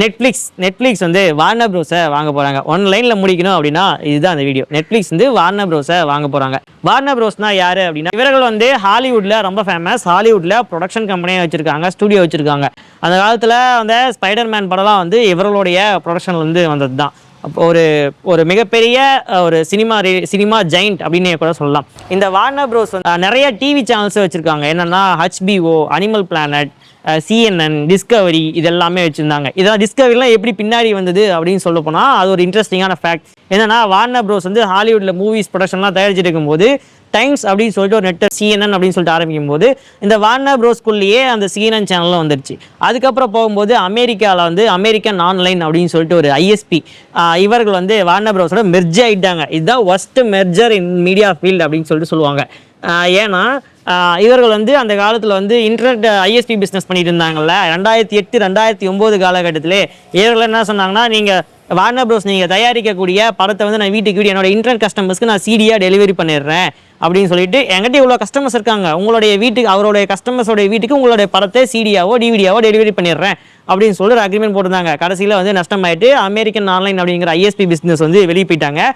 Netflix வந்து Warner ப்ரோஸை வாங்க போகிறாங்க. ஒன்லைனில் முடிக்கணும் அப்படின்னா இதுதான் அந்த வீடியோ. நெட்ஃப்ளிக்ஸ் வந்து வார்னர் ப்ரோஸை வாங்க போகிறாங்க. வார்னர் ப்ரோஸ்னா யார் அப்படின்னா, இவர்கள் வந்து ஹாலிவுட்டில் ரொம்ப ஃபேமஸ். ஹாலிவுட்டில் ப்ரொடக்ஷன் கம்பெனியை வச்சுருக்காங்க, ஸ்டூடியோ வச்சுருக்காங்க. அந்த காலத்தில் அந்த ஸ்பைடர்மேன் படம்லாம் வந்து இவர்களுடைய ப்ரொடக்ஷனில் வந்து வந்தது தான். அப்போ ஒரு மிகப்பெரிய ஒரு சினிமா ஜெயிண்ட் அப்படின்னு கூட சொல்லலாம். இந்த வார்னர் ப்ரோஸ் வந்து நிறைய டிவி சேனல்ஸை வச்சுருக்காங்க. என்னென்னா HBO, animal planet, CNN, Discovery இதெல்லாமே வச்சுருந்தாங்க. இதெல்லாம் டிஸ்கவரிலாம் எப்படி பின்னாடி வந்தது அப்படின்னு சொல்ல போனால் அது ஒரு இன்ட்ரெஸ்டிங்கான ஃபேக்ட். என்னென்னா வார்னர் ப்ரோஸ் வந்து ஹாலிவுட்டில் மூவிஸ் ப்ரொடக்ஷன்லாம் தயாரிச்சுட்டு இருக்கும்போது டைம்ஸ் அப்படின்னு சொல்லிட்டு ஒரு நெட் CNN அப்படின்னு சொல்லிட்டு ஆரம்பிக்கும் போது இந்த வார்னர் ப்ரோஸ்குள்ளேயே அந்த CNN சேனலில் வந்துருச்சு. அதுக்கப்புறம் போகும்போது அமெரிக்காவில் வந்து அமெரிக்கன் ஆன்லைன் அப்படின்னு சொல்லிட்டு ஒரு ISP இவர்கள் வந்து வார்னர் ப்ரோஸோட மெர்ஜ் ஆகிட்டாங்க. இதுதான் worst merger in media field அப்படின்னு சொல்லிட்டு சொல்லுவாங்க. ஏன்னா இவர்கள் வந்து அந்த காலத்தில் வந்து இன்டர்நெட் ISP பிஸ்னஸ் பண்ணிட்டு இருந்தாங்கல்ல. 2008 2009 காலகட்டத்திலே இவர்கள் என்ன சொன்னாங்கன்னா, நீங்கள் வார்னர் ப்ரோஸ் நீங்கள் தயாரிக்கக்கூடிய படத்தை வந்து நான் வீட்டுக்கு என்னோட இன்டர்நெட் கஸ்டமர்ஸ்க்கு நான் CD-யாக டெலிவரி பண்ணிடுறேன் அப்படின்னு சொல்லிட்டு, என்கிட்ட இவ்வளோ கஸ்டமர்ஸ் இருக்காங்க, உங்களுடைய வீட்டுக்கு அவருடைய கஸ்டமர்ஸோடைய வீட்டுக்கு உங்களுடைய படத்தை CD-யாவோ DVD-யாவோ டெலிவரி பண்ணிடுறேன் அப்படின்னு சொல்லி ஒரு அக்ரிமெண்ட் போட்டிருந்தாங்க. கடைசியில் வந்து நஷ்டமாயிட்டு அமெரிக்கன் ஆன்லைன் அப்படிங்கிற ISP பிஸ்னஸ் வந்து வெளியே போயிட்டாங்க.